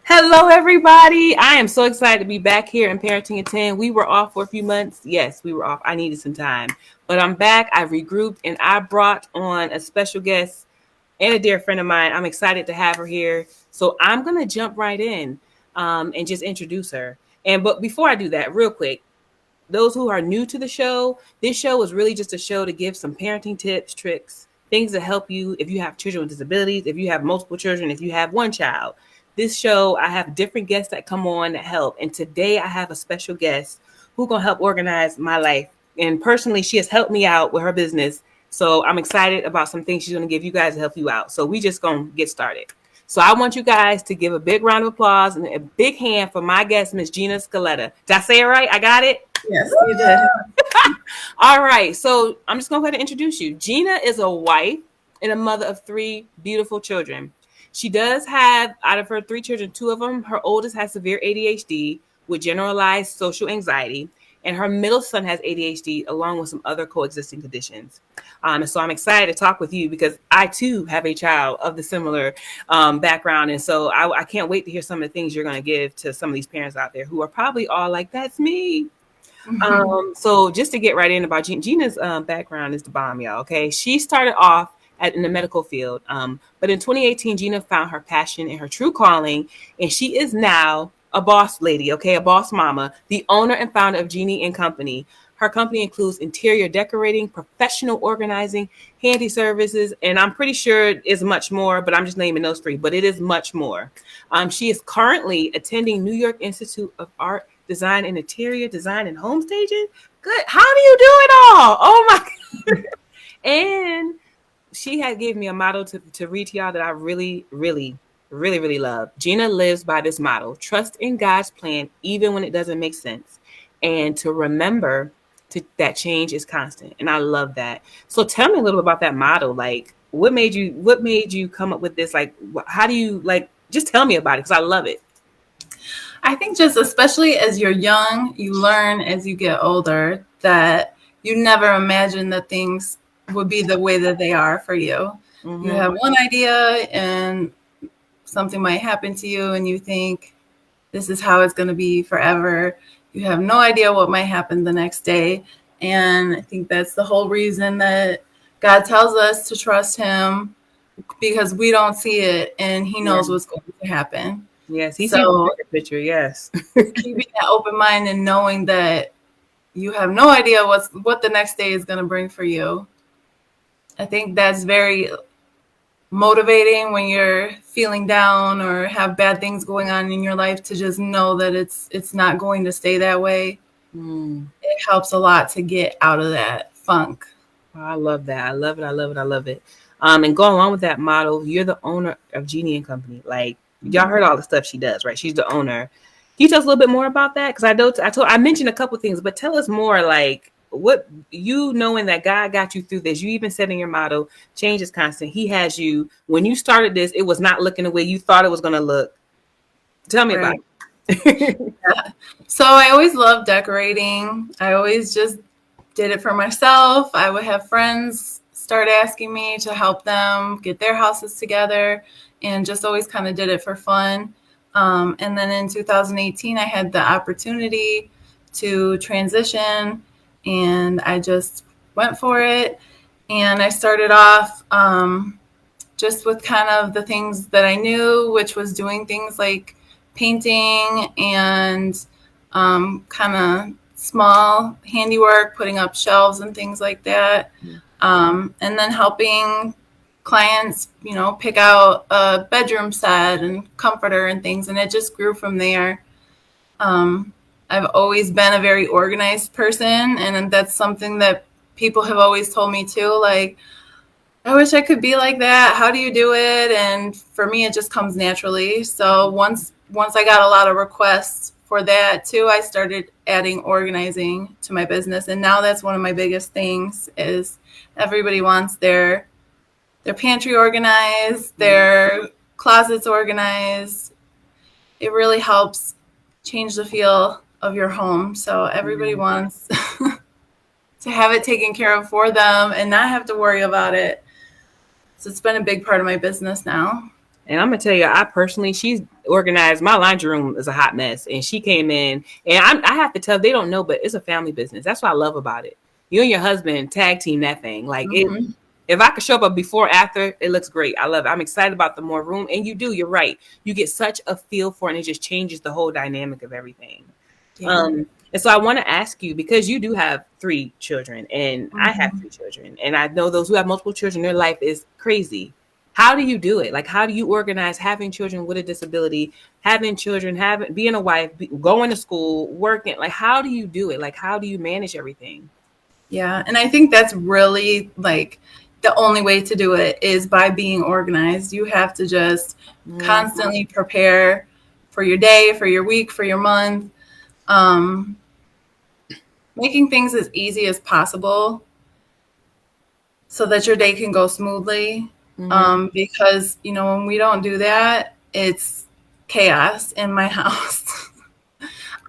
Hello, everybody. I am so excited to be back here in Parenting at 10. We were off for a few months. Yes, we were off. I needed some time. But I'm back. I regrouped and I brought on a special guest and a dear friend of mine. I'm excited to have her here. So I'm going to jump right in and just introduce her. But before I do that, real quick, those who are new to the show, this show is really just a show to give some parenting tips, tricks, things to help you if you have children with disabilities, if you have multiple children, if you have one child. This show, I have different guests that come on that help. And today I have a special guest who's going to help organize my life. And personally, she has helped me out with her business. So I'm excited about some things she's going to give you guys to help you out. So we just going to get started. So I want you guys to give a big round of applause and a big hand for my guest, Miss Gina Scaletta. Did I say it right? I got it? Yes, you did. All right. So I'm just going to go ahead and introduce you. Gina is a wife and a mother of three beautiful children. She does have, out of her three children, two of them, her oldest has severe ADHD with generalized social anxiety. And her middle son has ADHD along with some other coexisting conditions. And so I'm excited to talk with you because I too have a child of the similar background. And so I can't wait to hear some of the things you're going to give to some of these parents out there who are probably all like, that's me. So just to get right in about Gina's background is the bomb, y'all. Okay. She started off in the medical field. But in 2018, Gina found her passion and her true calling, and she is now a boss lady, okay, a boss mama, the owner and founder of Genie and Company. Her company includes interior decorating, professional organizing, handy services, and I'm pretty sure it is much more, but I'm just naming those three, but it is much more. She is currently attending New York Institute of Art, Design and Interior Design and Home Staging. Good. How do you do it all? Oh my God. And she had gave me a motto to read to y'all that I really, really, really, really love. Gina lives by this motto: trust in God's plan, even when it doesn't make sense. And to remember that change is constant. And I love that. So tell me a little bit about that motto. Like, what made you come up with this? Like, how do you just tell me about it? Because I love it. I think just especially as you're young, you learn as you get older that you never imagine that things would be the way that they are for you. Mm-hmm. You have one idea and something might happen to you and you think this is how it's going to be forever. You have no idea what might happen the next day. And I think that's the whole reason that God tells us to trust him, because we don't see it and he knows what's going to happen. Yes, he sees the bigger picture, yes. Keeping that open mind and knowing that you have no idea what the next day is going to bring for you. I think that's very motivating when you're feeling down or have bad things going on in your life, to just know that it's not going to stay that way. It helps a lot to get out of that funk. Oh, I love that. I love it. I love it. I love it. And going along with that model, you're the owner of Genie and Company. Like, y'all heard all the stuff she does, right? She's the owner. Can you tell us a little bit more about that? Because I mentioned a couple things, but tell us more, like, what you knowing that God got you through this. You even said in your motto, change is constant. He has you. When you started this, it was not looking the way you thought it was going to look. Tell me about it. Yeah. So I always loved decorating. I always just did it for myself. I would have friends start asking me to help them get their houses together, and just always kind of did it for fun. And then in 2018, I had the opportunity to transition, and I just went for it. And I started off just with kind of the things that I knew, which was doing things like painting and kind of small handiwork, putting up shelves and things like that. And then helping clients, pick out a bedroom set and comforter and things. And it just grew from there. I've always been a very organized person, and that's something that people have always told me too. Like, I wish I could be like that. How do you do it? And for me, it just comes naturally. So once I got a lot of requests for that too, I started adding organizing to my business. And now that's one of my biggest things, is everybody wants their pantry organized, their closets organized. It really helps change the feel of your home. So everybody wants to have it taken care of for them and not have to worry about it. So it's been a big part of my business now. And I'm gonna tell you, I personally, she's organized. My laundry room is a hot mess, and she came in, and I have to tell, they don't know, but it's a family business. That's what I love about it. You and your husband tag team that thing. Like it, Mm-hmm. if I could show up a before after, it looks great. I love it. I'm excited about the more room, and you do. You're right. You get such a feel for it, and it just changes the whole dynamic of everything. Yeah. And so I want to ask you, because you do have three children, and I have Mm-hmm. three children, and I know those who have multiple children, their life is crazy. How do you do it? Like, how do you organize having children with a disability, having children, having being a wife, going to school, working? Like, how do you do it? Like, how do you manage everything? Yeah. And I think that's really like the only way to do it is by being organized. You have to just Mm-hmm. constantly prepare for your day, for your week, for your month. Um, Making things as easy as possible so that your day can go smoothly. Mm-hmm. Because, when we don't do that, it's chaos in my house.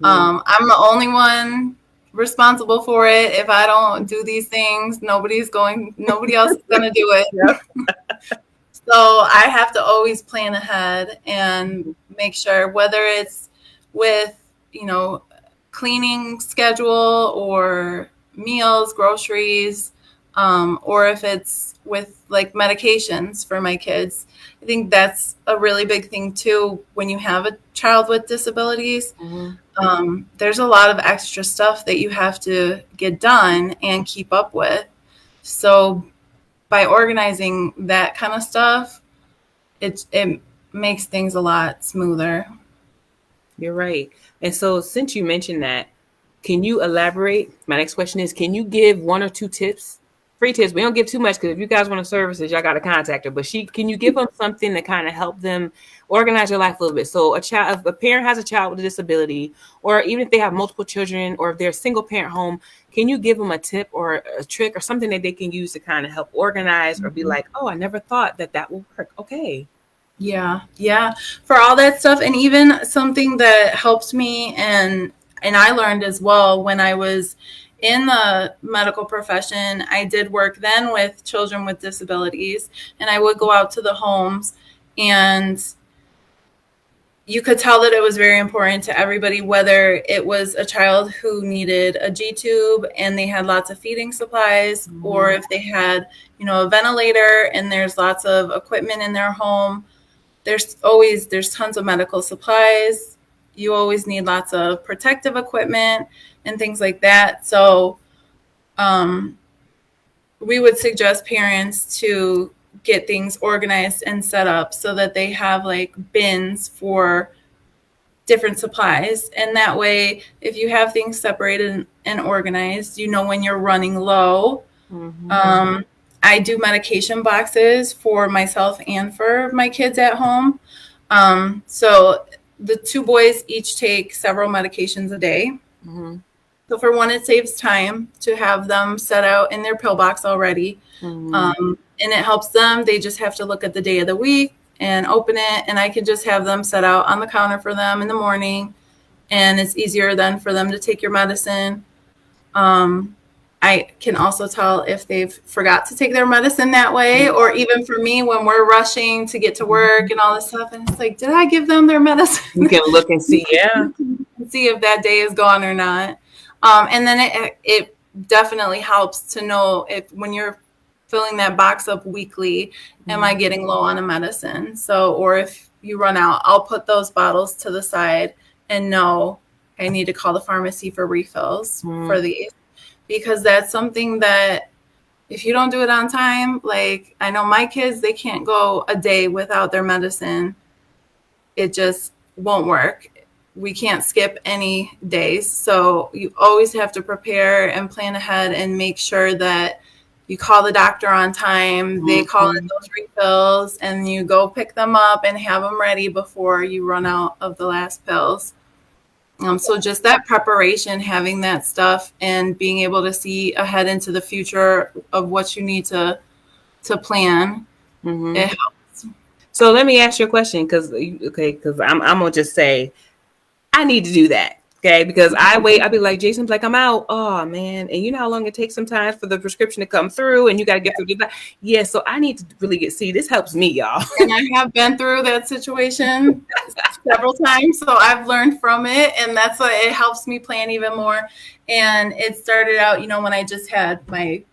I'm the only one responsible for it. If I don't do these things, nobody else is going to do it. Yep. So I have to always plan ahead and make sure, whether it's with, you know, cleaning schedule or meals, groceries, or if it's with like medications for my kids. I think that's a really big thing too. When you have a child with disabilities, Mm-hmm. there's a lot of extra stuff that you have to get done and keep up with. So by organizing that kind of stuff, it makes things a lot smoother. You're right. And so, since you mentioned that, can you elaborate? My next question is, can you give one or two tips? Free tips. We don't give too much, because if you guys want services, y'all got to contact her. But can you give them something to kind of help them organize their life a little bit? So if a parent has a child with a disability, or even if they have multiple children, or if they're a single parent home, can you give them a tip or a trick or something that they can use to kind of help organize, or be like, oh, I never thought that would work. Okay. Yeah, yeah. For all that stuff, and even something that helps me, and I learned as well when I was in the medical profession. I did work then with children with disabilities, and I would go out to the homes, and you could tell that it was very important to everybody, whether it was a child who needed a G tube and they had lots of feeding supplies, or if they had, a ventilator and there's lots of equipment in their home. There's tons of medical supplies. You always need lots of protective equipment and things like that. So um, we would suggest parents to get things organized and set up so that they have like bins for different supplies. And that way, if you have things separated and organized, when you're running low. Mm-hmm. I do medication boxes for myself and for my kids at home. So the two boys each take several medications a day. Mm-hmm. So for one, it saves time to have them set out in their pill box already. Mm-hmm. And it helps them. They just have to look at the day of the week and open it. And I can just have them set out on the counter for them in the morning. And it's easier then for them to take your medicine. I can also tell if they've forgot to take their medicine that way, or even for me when we're rushing to get to work and all this stuff. And it's like, did I give them their medicine? You can look and see. Yeah. See if that day is gone or not. And then it definitely helps to know if when you're filling that box up weekly, am I getting low on a medicine? So, or if you run out, I'll put those bottles to the side and know I need to call the pharmacy for refills for these. Because that's something that if you don't do it on time, like I know my kids, they can't go a day without their medicine. It just won't work. We can't skip any days. So you always have to prepare and plan ahead and make sure that you call the doctor on time. They call in those refills and you go pick them up and have them ready before you run out of the last pills. So just that preparation, having that stuff and being able to see ahead into the future of what you need to plan, it helps. So let me ask you a question, because I'm gonna just say I need to do that. Okay, because I wait, I'll be like, Jason's like, I'm out. Oh man. And you know how long it takes sometimes for the prescription to come through and you gotta get through that. Yeah, so I need to really this helps me, y'all. And I have been through that situation several times, so I've learned from it, and that's why it helps me plan even more. And it started out, when I just had my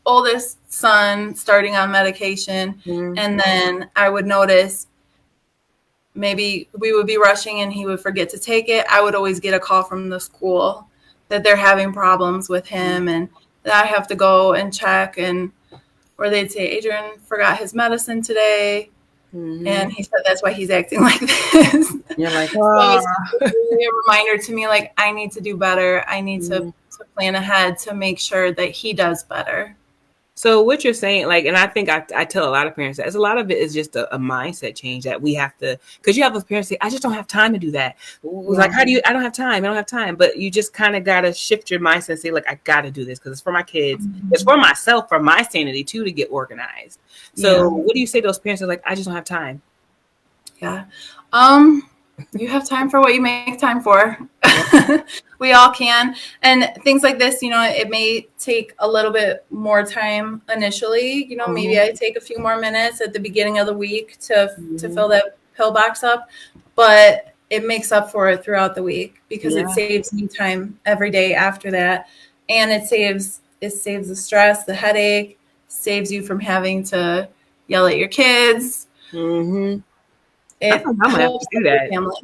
oldest son starting on medication, and then I would notice maybe we would be rushing and he would forget to take it. I would always get a call from the school that they're having problems with him, and that I have to go and check, and or they'd say, Adrian forgot his medicine today. And he said that's why he's acting like this. You're like, So it's really a reminder to me, like, I need to do better. I need to plan ahead to make sure that he does better. So what you're saying, like, and I think I tell a lot of parents that a lot of it is just a mindset change that we have to, because you have those parents say, I just don't have time to do that. Like, I don't have time. But you just kind of got to shift your mindset and say, like, I got to do this because it's for my kids. It's for myself, for my sanity too, to get organized. So what do you say to those parents that are like, I just don't have time? Yeah. You have time for what you make time for. We all can. And things like this, it may take a little bit more time initially. Maybe I take a few more minutes at the beginning of the week to fill that pill box up, but it makes up for it throughout the week because it saves me time every day after that. And it saves the stress, the headache, saves you from having to yell at your kids. I'm It gonna have to do that. Family.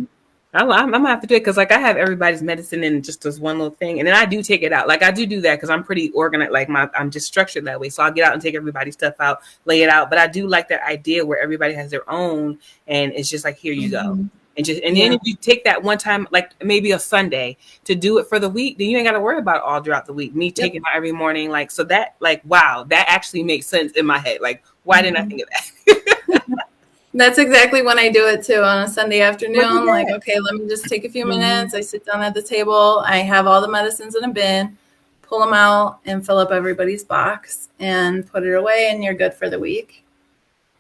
I'm gonna have to do it because, like, I have everybody's medicine in just this one little thing, and then I do take it out. Like, I do that because I'm pretty organized. Like, I'm just structured that way. So I'll get out and take everybody's stuff out, lay it out. But I do like that idea where everybody has their own, and it's just like, here you go. And then if you take that one time, like maybe a Sunday, to do it for the week, then you ain't got to worry about it all throughout the week. Me taking it out every morning, like, so that, like, wow, that actually makes sense in my head. Like, why didn't I think of that? That's exactly when I do it too, on a Sunday afternoon. Like, okay, let me just take a few minutes. I sit down at the table. I have all the medicines in a bin, pull them out and fill up everybody's box and put it away, and you're good for the week.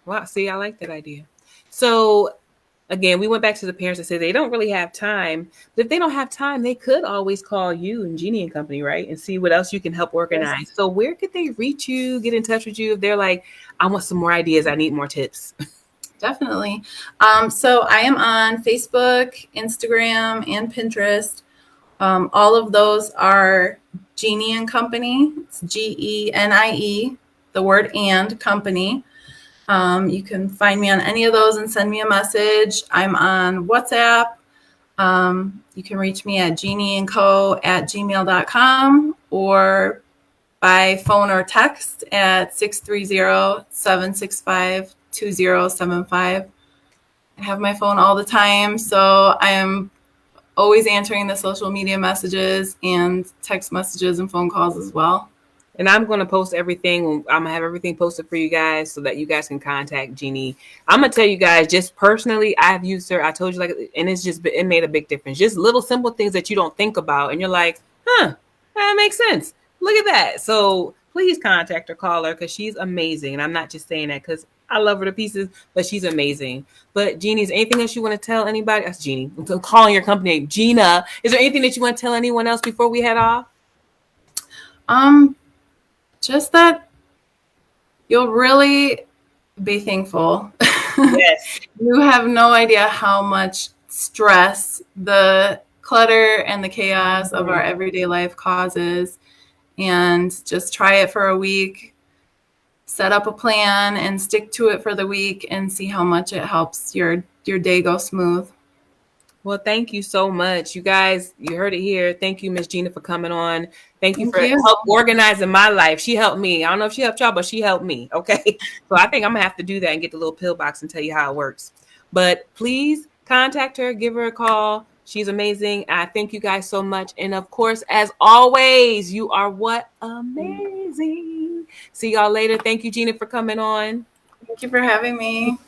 Wow. See, I like that idea. So again, we went back to the parents that say they don't really have time. But if they don't have time, they could always call you and Genie and Company, right? And see what else you can help organize. Yes. So where could they reach you, get in touch with you if they're like, I want some more ideas, I need more tips? Definitely. So I am on Facebook, Instagram, and Pinterest. All of those are Genie and Company. It's GENIE, the word and company. You can find me on any of those and send me a message. I'm on WhatsApp. You can reach me at genieandco@gmail.com or by phone or text at 630-765-2075. I have my phone all the time, so I am always answering the social media messages and text messages and phone calls as well. And I'm going to post everything. I'm going to have everything posted for you guys so that you guys can contact Genie. I'm going to tell you guys, just personally, I've used her. I told you, like, and it made a big difference. Just little simple things that you don't think about. And you're like, that makes sense. Look at that. So please contact her, call her, because she's amazing. And I'm not just saying that because I love her to pieces, but she's amazing. But Genie, is there anything else you want to tell anybody? That's Genie. I'm calling your company name Gina. Is there anything that you want to tell anyone else before we head off? Just that you'll really be thankful. Yes. You have no idea how much stress the clutter and the chaos of our everyday life causes. And just try it for a week, set up a plan and stick to it for the week and see how much it helps your day go smooth. Well, thank you so much. You guys, you heard it here. Thank you, Miss Gina, for coming on. Thank you for help organizing my life. She helped me. I don't know if she helped y'all, but she helped me. Okay. So I think I'm going to have to do that and get the little pill box and tell you how it works. But please contact her, give her a call. She's amazing. I thank you guys so much. And of course, as always, you are what? Amazing. See y'all later. Thank you, Gina, for coming on. Thank you for having me.